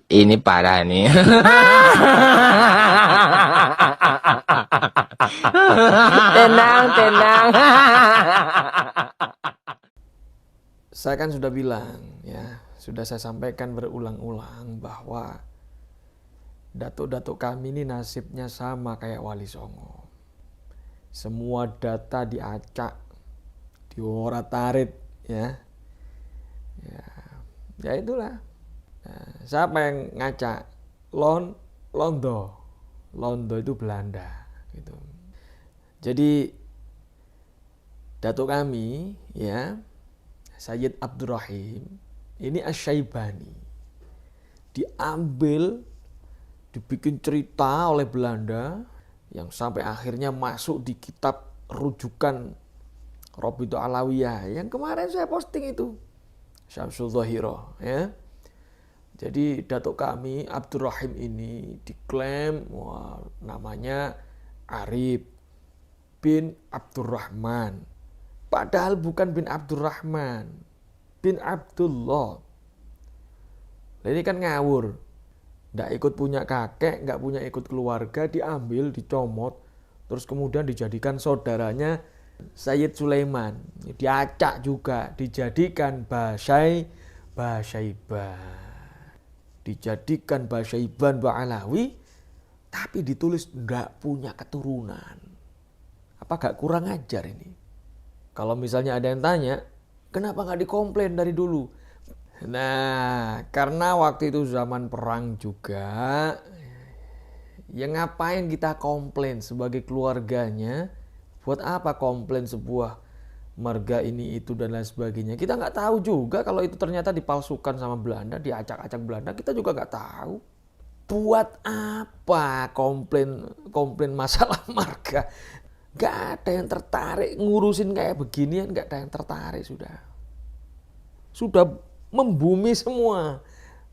Ini parah nih. Tenang. Saya kan sudah bilang ya, sudah saya sampaikan berulang-ulang bahwa datuk-datuk kami ini nasibnya sama kayak Wali Songo. Semua data diacak, diorat-arit ya. Ya itulah. Nah, siapa yang ngacak? Londo itu Belanda gitu. Jadi datuk kami ya, Sayyid Abdurrahim ini Asy-Syaibani diambil, dibikin cerita oleh Belanda yang sampai akhirnya masuk di kitab rujukan Rabithah Alawiyah yang kemarin saya posting itu, Syamsul Dhahirah ya. Jadi datuk kami Abdurrahim ini diklaim namanya Arif bin Abdurrahman. Padahal bukan bin Abdurrahman, bin Abdullah. Ini kan ngawur. Nggak ikut punya kakek, nggak punya ikut keluarga, diambil, dicomot, terus kemudian dijadikan saudaranya Sayyid Sulaiman. Diacak juga, dijadikan Basyaiban. Dijadikan Basyaiban Ba'alawi, tapi ditulis nggak punya keturunan. Apa gak kurang ajar ini? Kalau misalnya ada yang tanya, kenapa gak dikomplain dari dulu? Nah, karena waktu itu zaman perang juga, ya ngapain kita komplain sebagai keluarganya? Buat apa komplain sebuah marga ini itu dan lain sebagainya? Kita nggak tahu juga kalau itu ternyata dipalsukan sama Belanda, diacak-acak Belanda, kita juga nggak tahu. Buat apa komplain masalah marga? Gak ada yang tertarik ngurusin kayak beginian, gak ada yang tertarik sudah membumi semua,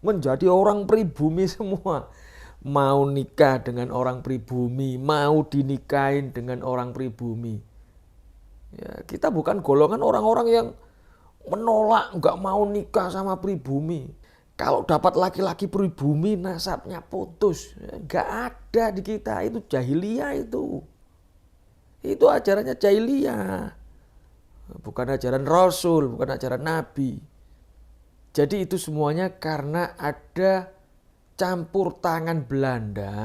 menjadi orang pribumi semua. Mau nikah dengan orang pribumi, mau dinikahin dengan orang pribumi. Ya, kita bukan golongan orang-orang yang menolak, gak mau nikah sama pribumi. Kalau dapat laki-laki pribumi, nasabnya putus. Gak ada di kita, itu jahiliyah itu. Itu ajarannya jahiliyah. Bukan ajaran Rasul, bukan ajaran Nabi. Jadi itu semuanya karena ada campur tangan Belanda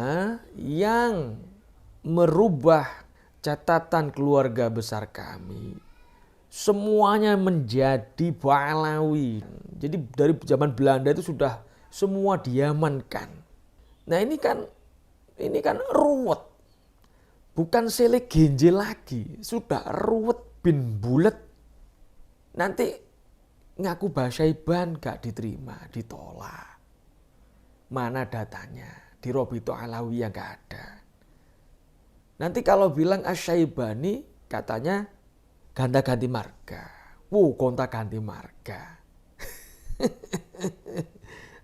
yang merubah catatan keluarga besar kami. Semuanya menjadi Ba'alawi. Jadi dari zaman Belanda itu sudah semua diamankan. Nah ini kan ruwet. Bukan Sele Genje lagi, sudah ruwet bin bulet. Nanti ngaku Basyaiban gak diterima, ditolak. Mana datanya? Di Rabithah Alawiyah gak ada. Nanti kalau bilang Asy-Syaibani katanya gonta-ganti marga. Gonta ganti marga.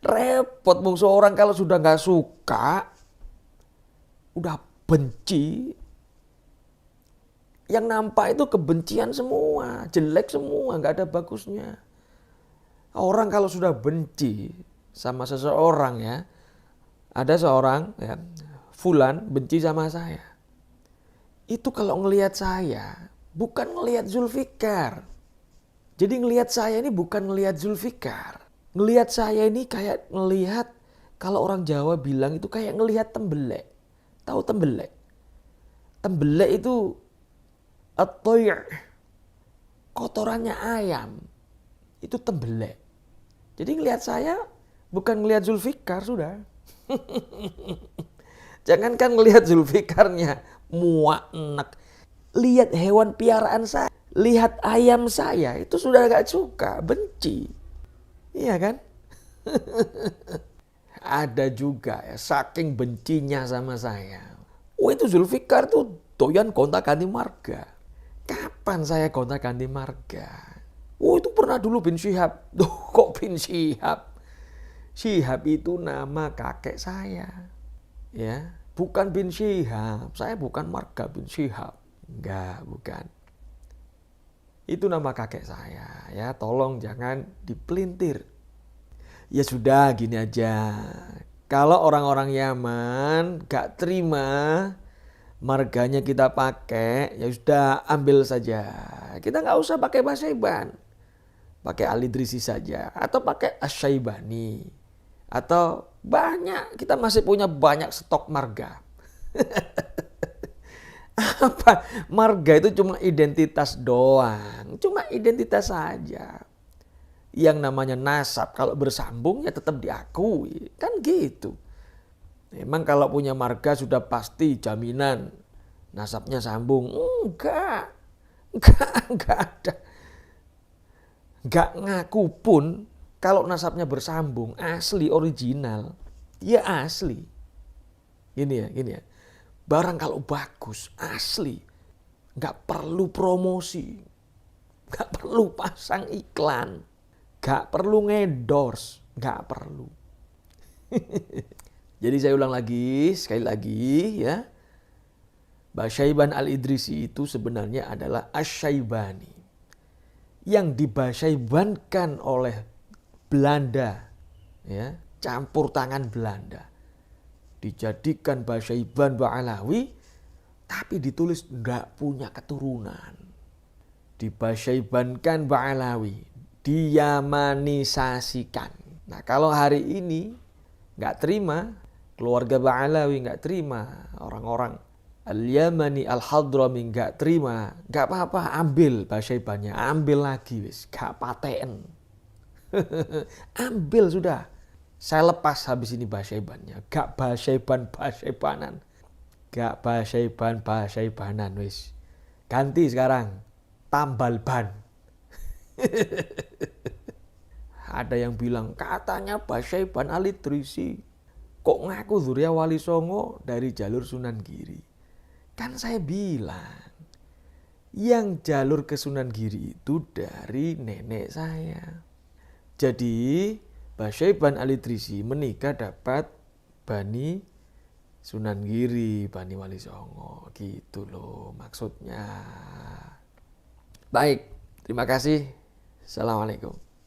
Repot mung seorang kalau sudah gak suka, udah benci, yang nampak itu kebencian semua, jelek semua, nggak ada bagusnya. Orang kalau sudah benci sama seseorang ya, ada seorang ya, Fulan benci sama saya. Itu kalau ngelihat saya, bukan ngelihat Zulfikar. Jadi ngelihat saya ini bukan ngelihat Zulfikar. Ngelihat saya ini kayak ngelihat, kalau orang Jawa bilang itu kayak ngelihat tembelek. Tahu tembelek? Tembelek itu at-toy', kotorannya ayam. Itu tembelek. Jadi ngelihat saya bukan ngelihat Zulfikar sudah. Jangankan ngelihat Zulfikarnya muak enak. Lihat hewan piaraan saya, lihat ayam saya, itu sudah gak suka, benci. Iya kan? Ada juga ya, saking bencinya sama saya. Itu Zulfikar tuh doyan gonta-ganti marga. Kapan saya gonta-ganti marga? Itu pernah dulu bin Syihab. Kok bin Syihab? Syihab itu nama kakek saya. Ya, bukan bin Syihab. Saya bukan marga bin Syihab. Enggak, bukan. Itu nama kakek saya. Ya, tolong jangan dipelintir. Ya sudah, gini aja. Kalau orang-orang Yaman gak terima marganya kita pakai, ya sudah ambil saja. Kita nggak usah pakai Basaiban, pakai Al-Idrisi saja, atau pakai Asy-Syaibani, atau banyak. Kita masih punya banyak stok marga. Apa? Marga itu cuma identitas doang, cuma identitas saja. Yang namanya nasab kalau bersambung ya tetap diakui, kan gitu. Memang kalau punya marga sudah pasti jaminan nasabnya sambung. Enggak ada. Enggak ngaku pun kalau nasabnya bersambung, asli original. Ya asli. Gini ya. Barang kalau bagus, asli. Enggak perlu promosi. Enggak perlu pasang iklan. Enggak perlu endorse. Enggak perlu. Jadi saya ulang lagi, sekali lagi ya. Basyaiban Al-Idrisi itu sebenarnya adalah Asy-Syaibani. Yang dibasyaibankan oleh Belanda. Ya, campur tangan Belanda. Dijadikan Basyaiban Ba'alawi, tapi ditulis enggak punya keturunan. Dibasyaibankan Ba'alawi, diyamanisasikan. Nah kalau hari ini enggak terima, keluarga Ba'alawi nggak terima, orang-orang Al-Yamani, Al-Hadrami nggak terima, nggak apa-apa, ambil Basyaibannya, ambil lagi wis, nggak paten. Ambil sudah. Saya lepas habis ini Basyaibannya, nggak Basyaibanan, nggak Basyaibanan wis. Ganti sekarang, tambal ban. Ada yang bilang katanya Basyaiban Al-Idrisi kok ngaku Dzurriyyah Wali Songo dari jalur Sunan Giri. Kan saya bilang, yang jalur ke Sunan Giri itu dari nenek saya. Jadi, Basyaiban Al-Idrisi menikah dapat Bani Sunan Giri, Bani Wali Songo. Gitu loh maksudnya. Baik, terima kasih. Assalamualaikum.